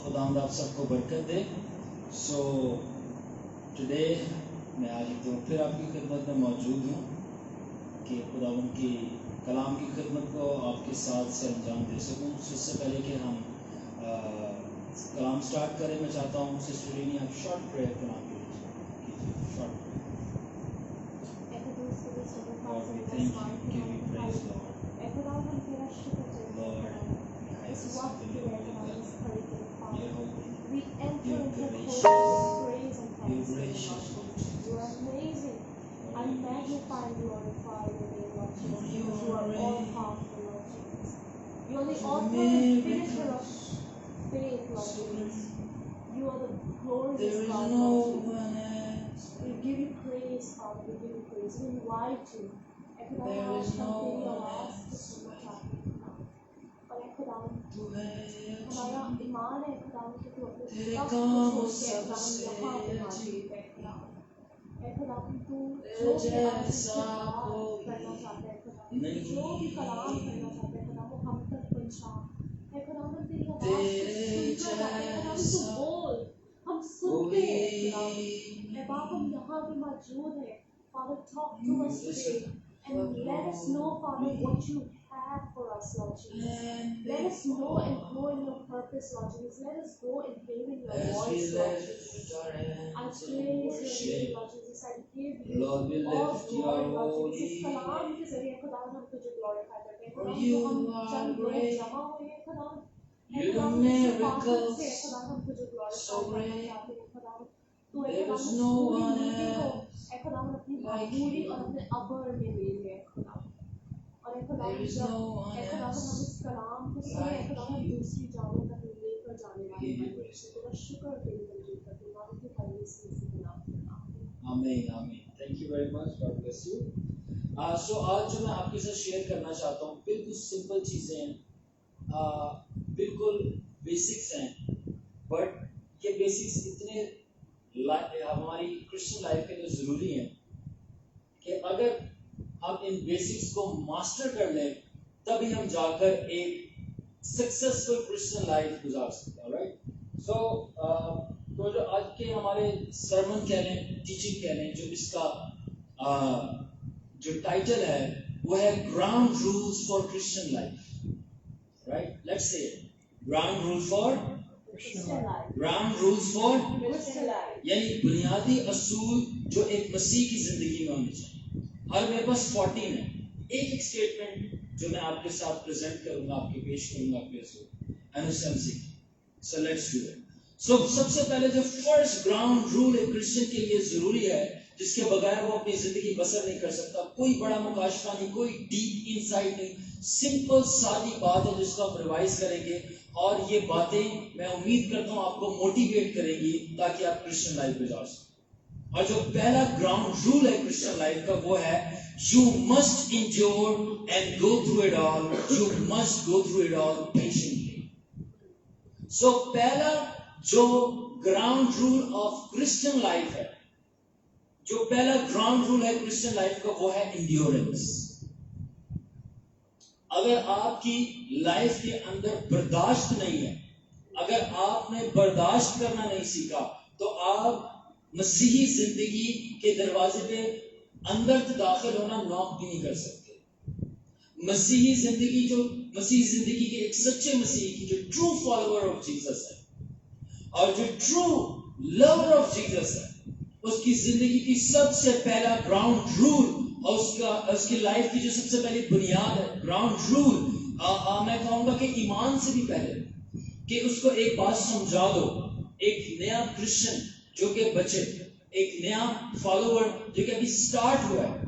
خداوند آپ سب کو برکت دے. سو ٹوڈے میں آج ایک دفعہ پھر آپ کی خدمت میں موجود ہوں کہ خداوند کی کلام کی خدمت کو آپ کے ساتھ سے انجام دے سکوں. اس سے پہلے کہ ہم کلام سٹارٹ کریں میں چاہتا ہوں سسٹر رینی آپ شارٹ پریئر کلام کیجیے. Short prayer. Lord, we thank you, give you praise, Lord. Lord, we hide this in your holy God. You're holy. You're gracious. You're gracious, Lord Jesus. You are amazing. I magnify and glorify your name, Lord Jesus, because you are all powerful, Lord Jesus. You are the author and finisher of faith, Lord Jesus. You are the glorious God, Lord Jesus. We give you praise, Father. We give you praise. We invite you. There is no one اور اے خداوند ہمارا ایمان ہے خداوند کہ تو اپنے تیرے سب کام کو چھوڑ کے سب سے یہاں پہ موجود ہے خداوند. اے خداوند تو جو بھی جیسا کرنا چاہتا ہے خداوند جو بھی کلام کرنا چاہتا ہے خداوند وہ ہم تک پہنچا. اے خداوند تیری آواز سننا چاہتے ہیں خداوند تو بول ہم سنتے ہیں خداوند. اے باپ ہم یہاں پہ موجود ہیں. Father, talk to us today and let us know, Father, what you have for us, Lord Jesus. Let us know and grow in your purpose, Lord Jesus. Let us grow in hearing your voice, Lord Jesus. I praise your name, Lord Jesus. I give you all glory, Lord Jesus. اس کلام کے ذریعے خداوند ہم تجھے glorify کرتے ہیں. خداوند ہم چند لوگ جمع ہوئے ہیں خداوند. اے خداوند اس بات سے خداوند ہم تجھے glorify کرنا چاہتے ہیں خداوند. تو اے خداوند پوری میٹنگ کو اے خداوند اپنی معمولی اور اپنے ابر میں لے لے خداوند. اور اے خداوند جب اے خداوند ہم اس کلام کو سنے اے خداوند دوسری جانوں تک لے کر جانے والے ہیں. تیرا شکر تیری تنظیم کا خداوند کی خالی سے بنا کرنا. آمین آمین. Thank you very much. God bless you. So آج جو میں آپ کے ساتھ شیئر کرنا چاہتا ہوں بالکل سمپل چیزیں ہیں, بالکل بیسکس ہیں, بٹ یہ بیسکس اتنے ہماری کرسچن لائف کے لیے ضروری ہیں کہ اگر ہم ان بیسکس کو ماسٹر کر لیں تبھی ہم جا کر ایک سکسیسفل کرسچن لائف گزار سکتے ہیں. رائٹ. سو تو جو آج کے ہمارے سرمن کہہ لیں, ٹیچنگ کہہ لیں, جو اس کا جو ٹائٹل ہے وہ ہے ground rules for Christian life. Right. Let's say ground rule for ground rules for یعنی بنیادی اصول جو ایک مسیح کی زندگی میں ہونے چاہیے. اور میرے پاس 14 ہے. ایک اسٹیٹمنٹ جو میں آپ کے ساتھ پریزنٹ کروں گا, آپ کے پیش کروں گا NSMC. So let's do it. So سب سے پہلے جو فرسٹ گراؤنڈ رول ایک کرسچن کے لیے ضروری ہے جس کے بغیر وہ اپنی زندگی بسر نہیں کر سکتا, کوئی بڑا مکاشفہ نہیں, کوئی ڈیپ انسائٹ نہیں, سمپل سادی بات ہے جس کو آپ ریوائز کریں گے اور یہ باتیں میں امید کرتا ہوں آپ کو موٹیویٹ کریں گی تاکہ آپ کرسچن لائف گزار سکیں. اور جو پہلا گراؤنڈ رول ہے کرسچن لائف کا وہ ہے you must endure and go through it all. You must go through it all patiently. So پہلا جو ground rule of Christian life ہے, جو پہلا گراؤنڈ رول ہے کرسچن لائف کا وہ ہے انڈیورنس. اگر آپ کی لائف کے اندر برداشت نہیں ہے, اگر آپ نے برداشت کرنا نہیں سیکھا تو آپ مسیحی زندگی کے دروازے پہ اندر داخل ہونا نوک بھی نہیں کر سکتے. مسیحی زندگی کے ایک سچے مسیحی کی جو ٹرو فالوور آف جیسس ہے اور جو ٹرو لور آف جیسس ہے, اس کی زندگی کی سب سے پہلا گراؤنڈ رول اور اس کی لائف کی جو سب سے پہلی بنیاد ہے گراؤنڈ رول, میں کہوں گا کہ ایمان سے بھی پہلے کہ اس کو ایک بات سمجھا دو. ایک نیا کرسچن جو کہ بچے, ایک نیا فالوور جو کہ ابھی سٹارٹ ہوا ہے,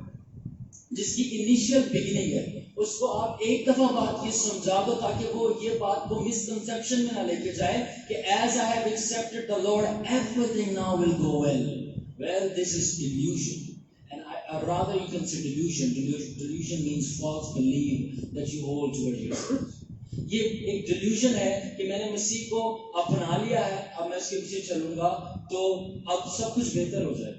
جس کی انیشیل بگننگ ہے, اس کو آپ ایک دفعہ بات یہ سمجھا دو تاکہ وہ یہ بات کو مسکنسیپشن میں نہ لے کے جائے کہ as I have accepted the Lord everything now will go well. Well, this is delusion. And rather you can say delusion. Delusion means false belief that you hold towards yourself. یہ ایک delusion ہے کہ میں نے مسیح کو اپنا لیا ہے, اب میں اس کے پیچھے چلوں گا تو اب سب کچھ بہتر ہو جائے.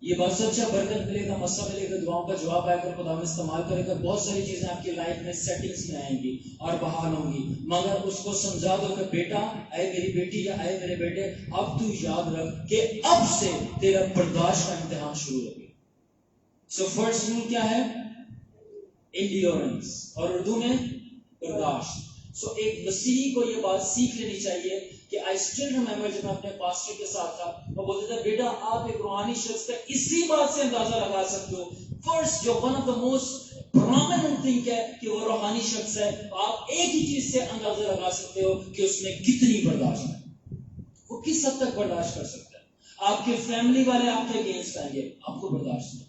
یہ بات سچا برکت ملے گا, مسئلہ ملے گا, دعاؤں کا جواب آئے گا, خدا میں استعمال کرے گا, بہت ساری چیزیں آپ کی لائف میں سیٹنگز میں آئیں گی اور بحال ہوں گی. مگر اس کو سمجھا دو کہ بیٹا, اے میری بیٹی یا اے میرے بیٹے, اب تو یاد رکھ کہ اب سے تیرا برداشت کا امتحان شروع ہو گیا. سو فرسٹ رول کیا ہے؟ انڈیورنس, اور اردو میں برداشت. سو ایک مسیحی کو یہ بات سیکھ لینی چاہیے کہ آئی اسٹل ریمبر جب میں اپنے پاسٹر کے ساتھ تھا, وہ بولتے تھے بیٹا آپ ایک روحانی شخص کا اسی بات سے اندازہ لگا سکتے ہو. فرسٹ جو one of the most prominent thing ہے کہ وہ روحانی شخص ہے, آپ ایک ہی چیز سے اندازہ لگا سکتے ہو کہ اس میں کتنی برداشت ہے, وہ کس حد تک برداشت کر سکتا ہے. آپ کے فیملی والے آپ کے اگینسٹ آئیں گے, آپ کو برداشت نہیں.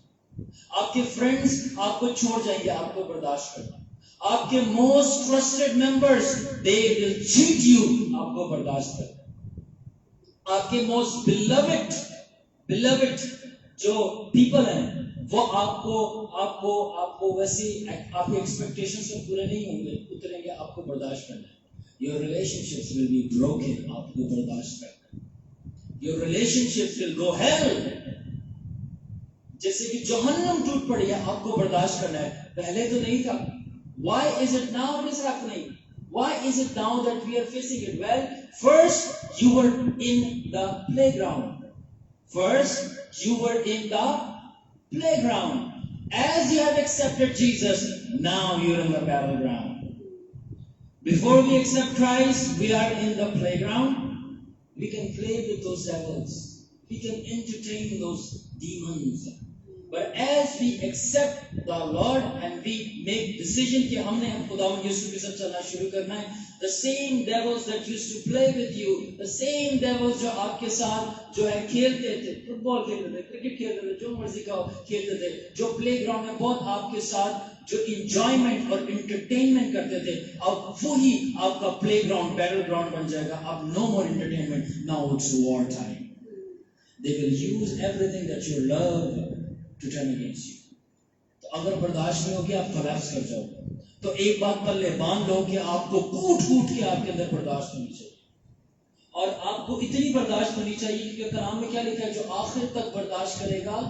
آپ کے فرینڈز آپ کو چھوڑ جائیں گے, آپ کو برداشت کرنا. آپ کے most trusted members they will chat you, آپ کو برداشت کرنا. آپ کے موسٹ بلوڈ جو پیپل ہیں وہ آپ کو ویسے آپ کے ایکسپیکٹیشن سے پورے نہیں ہوں گے, اتریں گے, آپ کو برداشت کرنا ہے. Your relationships will be broken, آپ کو برداشت کرنا ہے. Your relationships will go hell, جیسے کہ جہنم ٹوٹ پڑی ہے, آپ کو برداشت کرنا ہے. پہلے تو نہیں تھا. Why is it now it is happening? Why is it now that we are facing it? Well, first you were in the playground. First you were in the playground. As you have accepted Jesus, now you're in the battleground. Before we accept Christ, we are in the playground. We can play with those devils. We can entertain those demons. But as we accept the Lord and we make decision کہ ہم نے خداوند یسوع کے ساتھ چلنا شروع کرنا ہے, the same devils that used to play with you, the same devils جو آپ کے ساتھ جو ہے کھیلتے تھے, فٹ بال کھیلتے تھے, کرکٹ کھیلتے تھے, جو مرضی کا کھیلتے تھے, جو پلے گراؤنڈ میں بہت آپ کے ساتھ جو انجوائمنٹ اور انٹرٹینمنٹ کرتے تھے, اب وہی آپ کا پلے گراؤنڈ بیٹل گراؤنڈ بن جائے گا. اب no more entertainment, now it's war time. They will use everything that you love to turn against you. تو اگر برداشت نہیں ہوگی آپ کولیپس کر جاؤ گے. تو ایک بات پلے باندھ لو کہ آپ کو کوٹ کے آپ کے اندر برداشت ہونی چاہیے, اور آپ کو اتنی برداشت ہونی چاہیے کیونکہ کلام میں کیا لکھا ہے, جو آخر تک برداشت کرے گا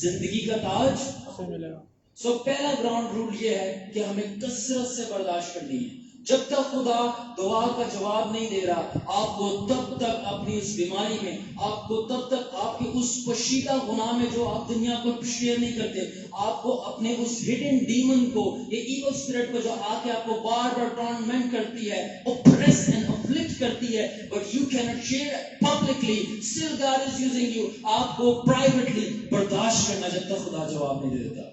زندگی کا تاج ملے گا. سو پہلا گراؤنڈ رول یہ ہے کہ ہمیں کثرت سے برداشت کرنی ہے. جب تک خدا دعا کا جواب نہیں دے رہا, آپ کو تب تک اپنی اس بیماری میں, آپ کو تب تک آپ کے اس پوشیدہ گناہ میں جو آپ دنیا کو شیئر نہیں کرتے, آپ کو اپنے اس ہڈن ڈیمن کو, یہ ایول اسپرٹ کو جو آ کے آپ کو بار بار ٹارمنٹ کرتی ہے, اوپریس اینڈ افلکٹ کرتی ہے, but you can not share publicly, still God is using you. آپ کو پرائیویٹلی برداشت کرنا جب تک خدا جواب نہیں دیتا.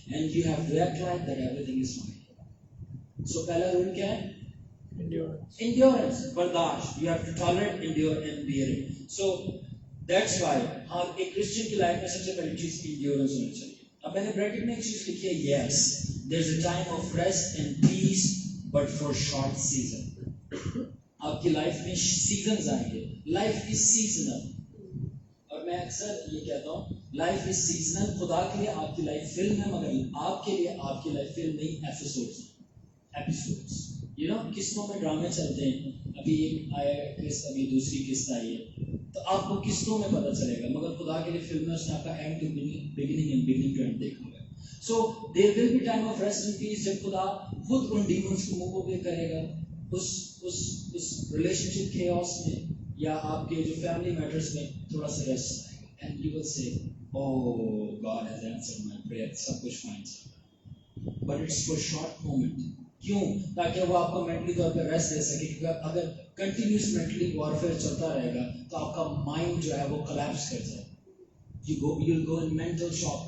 And you have to act like that everything is fine. So پہلا رول کیا ہے؟ Endurance, برداشت. You have to tolerate, endure and bear it. So that's why ہاں ایک کرسچن کی لائف میں سب سے پہلی چیز انڈیورنس ہونی چاہیے. اب میں نے بریکٹ میں ایک چیز لکھی ہے, yes there's a time of rest and peace but for short season. آپ کی لائف میں سیزنز آئیں گے. لائف از سیزنل, اور میں اکثر یہ کہتا ہوں لائف از سیزنل. خدا کے لیے آپ کی لائف فلم ہے, مگر آپ کے لیے آپ کی لائف فلم نہیں, ایپیسوڈز. You know, قسطوں میں ڈرامے چلتے ہیں. ابھی ایک آیا قسط, ابھی دوسری قسط آئی ہے, تو آپ کو قسطوں میں پتہ چلے گا, مگر خدا کے لیے فلم میں اس نے آپ کا end to beginning and beginning to end دیکھا ہے. So there will be time of rest and peace, جب خدا خود ان ڈیمونز کو موو اوے کرے گا اس ریلیشن شپ کیوس میں, یا آپ کے جو فیملی میٹرز میں تھوڑا سا ریسٹ آئے گا, اینڈ یو ول سے oh God has answered my prayer, سب کچھ فائن چل رہا ہے, but it's for short moment. کیوں؟ تاکہ وہ آپ کو مینٹلی طور پہ ریسٹ دے سکے, کیونکہ اگر کنٹینیوس مینٹلی وارفیئر چلتا رہے گا تو آپ کا مائنڈ جو ہے وہ کولیپس کر جائے گا. You will go in mental شاک.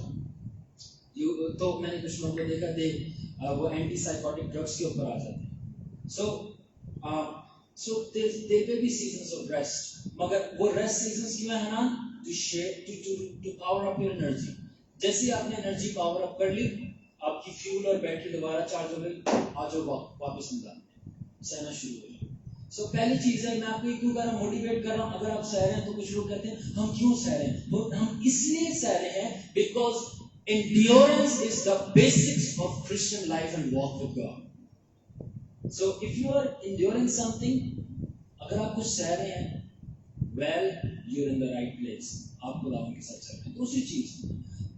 تو میں نے کچھ لوگوں کو دیکھا وہ اینٹی سائیکوٹک ڈرگس کے اوپر آ جاتے ہیں. So there will be seasons of rest, مگر وہ ریسٹ سیزنز کیوں ہے نا, to power up your energy. جیسے آپ نے انرجی پاور اپ کر لی, آپ کی فیول اور بیٹری دوبارہ چارج ہو گئی, آ جاؤ واپس نکال سہنا شروع ہو جائے. سو پہلی چیز ہے, میں آپ کو کیوں کر رہا ہوں, موٹیویٹ کر رہا ہوں. اگر آپ سہ رہے ہیں تو کچھ لوگ کہتے ہیں ہم کیوں سہ رہے ہیں, ہم اس لیے سہ رہے ہیں because endurance is the basics of Christian life and walk with God. So if you are enduring something, اگر آپ کچھ سہ رہے ہیں, well you're in the right place. آپ خداوند کے ساتھ چل رہے ہیں. دوسری چیز,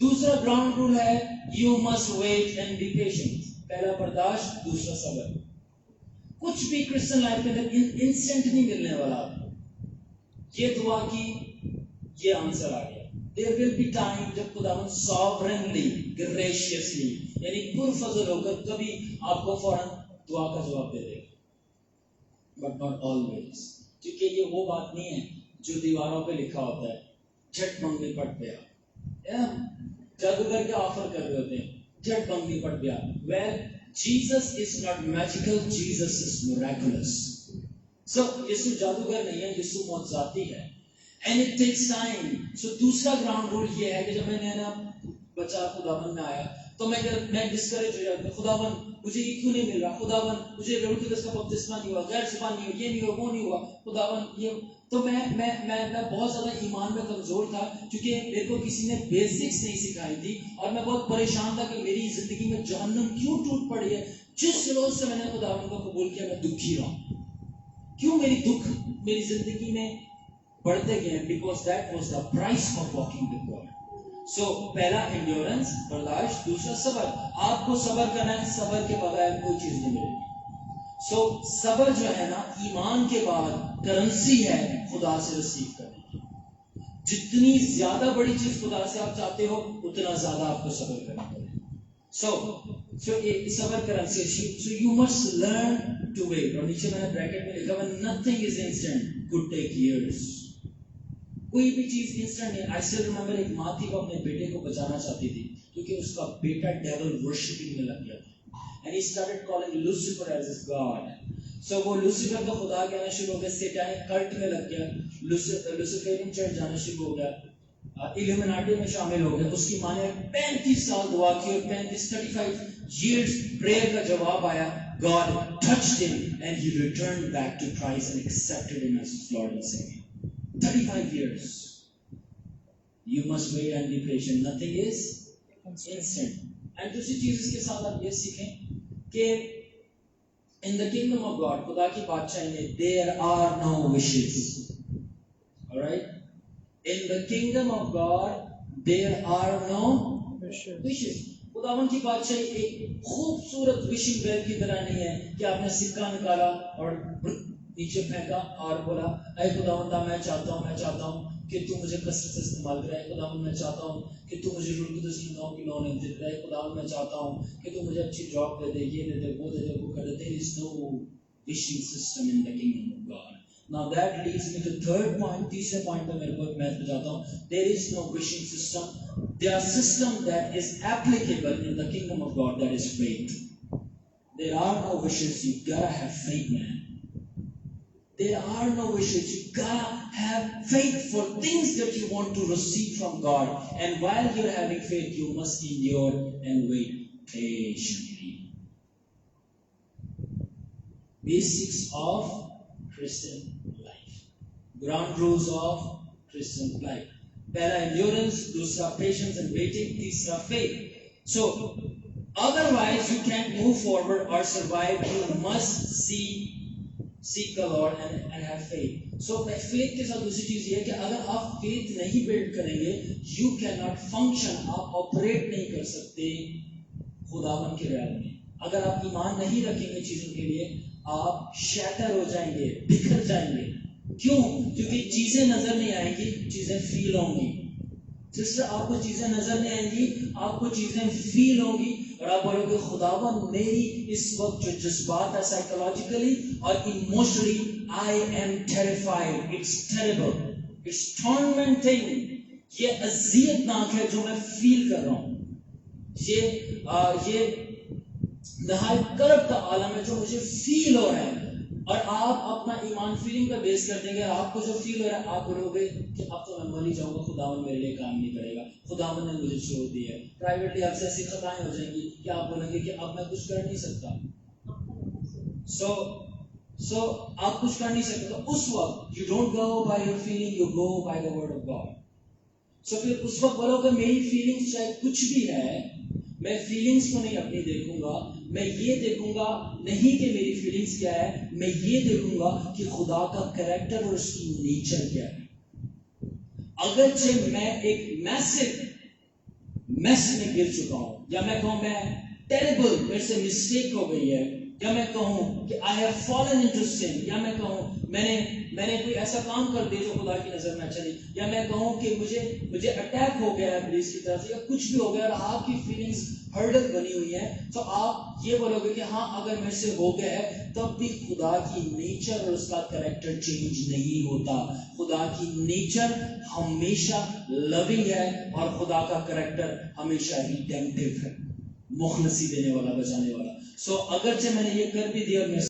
دوسرا گراؤنڈ رول ہے you must wait and be patient. پہلا برداشت, دوسرا صبر. کچھ بھی کرسچن لائف کے اندر انسٹنٹ نہیں ملنے والا آپ کو. یہ دعا کی, یہ آنسر آ گیا. There will be time جب خداوند sovereignly, graciously, یعنی پرفضل ہو کر کبھی آپ کو فوراً دعا کا جواب دے دے گا. But not always. کیونکہ یہ وہ بات نہیں ہے جو دیواروں پہ لکھا ہوتا ہے, جھٹ منگنی پٹ گیا. جادوگر کیا آفر کر رہے ہوتے ہیں, جھٹ منگنی پٹ گیا. Well, Jesus is not magical, Jesus is miraculous. So یسوع جادوگر نہیں ہے, یسوع معجزاتی ہے. And it takes time. So دوسرا گراؤنڈ رول یہ ہے کہ جب میں نیا بچہ خداوند میں آیا تو میں ڈسکریج ہو جاتا, خداوند مجھے یہ کیوں نہیں مل رہا, خداوند مجھے روح القدس کا بپتسمہ نہیں ہوا, غیر زبان نہیں ہوا, یہ نہیں ہوا, وہ نہیں ہوا, خداوند یہ. تو میں بہت زیادہ ایمان میں کمزور تھا کیونکہ میرے کو کسی نے بیسکس نہیں سکھائی تھی, اور میں بہت پریشان تھا کہ میری زندگی میں جہنم کیوں ٹوٹ پڑی ہے. جس روز سے میں نے خداوند کو قبول کیا میں دکھی رہا ہوں. کیوں میری دکھ میری زندگی میں بڑھتے گئے, because that was the price for walking with God. So پہلا انڈیورنس, برداشت, دوسرا صبر. آپ کو صبر کرنا ہے, صبر کے بغیر کوئی چیز نہیں ملے گی. سو صبر جو ہے نا ایمان کے بعد کرنسی ہے خدا سے ریسیو کرنے کی. جتنی زیادہ بڑی چیز خدا سے آپ چاہتے ہو اتنا زیادہ آپ کو صبر کرنا پڑے گا. سو صبر کرنسی. So you must learn to wait. اور نیچے میں نے بریکٹ میں لکھا ہوا nothing is instant, could take years. کوئی بھی چیز انسٹنٹ نہیں. آئی اسٹل ریممبر ایک ماں تھی, وہ اپنے بیٹے کو بچانا چاہتی تھی کیونکہ اس کا بیٹا ڈیول ورشپنگ میں لگ گیا تھا. And he started calling Lucifer as his God. So وہ لوسیفر کا خدا کہنا شروع ہو گیا, سیٹانک کلٹ میں لگ گیا, لوسیفرین چرچ جانا شروع ہو گیا, ایلومیناٹی میں شامل ہو گیا. اس کی ماں نے 35 سال دعا کی اور 35 years prayer کا جواب آیا. God touched him and he returned back to Christ and accepted him as his Lord and Savior. 35 years. You must wait and be patient. Nothing is instant. And دوسری چیز اس کے ساتھ آپ یہ سیکھیں کہ in the kingdom of God, خدا کی بادشاہی میں there are no wishes. Alright? In the kingdom of God there are no wishes. خداوند کی بادشاہی ایک خوبصورت وشنگ ویل کی طرح نہیں ہے کہ آپ نے سکہ نکالا اور نیچے پھینکا اور بولا اے خداوند میں چاہتا ہوں کہ تو مجھے کثرت سے استعمال کرے. خداوند میں چاہتا ہوں کہ تو مجھے روح القدس کی نو کی نو نعمتیں دے. خداوند میں چاہتا ہوں کہ تو مجھے اچھی جاب دے دے, یہ دے دے, وہ دے دے, وہ کر دے. There is no wishing system in the kingdom of God. Now that leads me to third point. تیسرے پوائنٹ پہ میرے کو میں بتاتا ہوں. There is no wishing system. There are system that is applicable in the kingdom of God, that is faith. There are no wishes. You gotta have faith, man. There are no wishes. You gotta have faith for things that you want to receive from God. And while you're having faith, you must endure and wait patiently. Basics of Christian life. Ground rules of Christian life. Pehla endurance, dusra patience and waiting, teesra faith. So, otherwise you can't move forward or survive. You must seek the Lord and have faith. So faith کے ساتھ دوسری چیز یہ ہے کہ اگر آپ faith نہیں بلڈ کریں گے, you cannot function, آپ آپریٹ نہیں کر سکتے خداوند کے ریال میں. اگر آپ ایمان نہیں رکھیں گے چیزوں کے لیے, آپ شیٹر ہو جائیں گے, بکھر جائیں گے. کیوں؟ کیونکہ چیزیں نظر نہیں آئیں گی, چیزیں فیل ہوں گی. جس طرح آپ کو چیزیں نظر نہیں آئیں گی, آپ کو چیزیں فیل ہوں گی, اور آپ بولو گے خداوند میری اس وقت جو جذبات ہے سائیکولوجیکلی اور emotionally, I am terrified, it's terrible, it's tormenting, یہ اذیت ناک ہے جو میں فیل کر رہا ہوں. یہ نہایت کرب کا عالم ہے جو مجھے فیل ہو رہا ہے. اور آپ اپنا ایمان فیلنگ پہ بیس کر دیں گے. آپ کو جو فیل ہو رہا ہے آپ بولو گے کہ اب تو میں مر ہی جاؤں گا, خداوند میرے لیے کام نہیں کرے گا, خداوند نے مجھے چھوڑ دیا ہے. پرائیویٹلی آپ سے ایسی خطائیں ہو جائیں گی کہ آپ بولیں گے کہ اب میں کچھ کر نہیں سکتا. سو آپ کچھ کر نہیں سکتے. تو اس وقت you don't go by your feeling, you go by the word of God. So پھر اس وقت بولو کہ میری فیلنگس چاہے کچھ بھی ہے, میں فیلنگس کو نہیں اپنی دیکھوں گا, میں یہ دیکھوں گا نہیں کہ میری فیلنگس کیا ہے, میں یہ دیکھوں گا کہ خدا کا کریکٹر اور اس کی نیچر کیا ہے. اگرچہ میں ایک میس میں گر چکا ہوں، یا میں کہوں میں ٹیریبل، میرے سے مسٹیک ہو گئی ہے، یا میں کہوں کہ I have fallen into sin، یا میں کہوں میں نے کوئی ایسا کام کر دیا جو خدا کی نظر میں اچھا نہیں، یا میں کہوں کہ مجھے اٹیک ہو گیا ہے ابلیس کی طرف سے، یا کچھ بھی ہو گیا اور آپ کی فیلنگز ہرڈل بنی ہوئی ہیں، تو آپ یہ بولو گے کہ ہاں اگر میرے سے ہو گیا ہے، تب بھی خدا کی نیچر اور اس کا کریکٹر چینج نہیں ہوتا۔ خدا کی نیچر ہمیشہ لونگ ہے اور خدا کا کریکٹر ہمیشہ ریڈیمپٹیو ہے، مخلصی دینے والا، بچانے والا۔ سو اگرچہ میں نے یہ کر بھی دیا،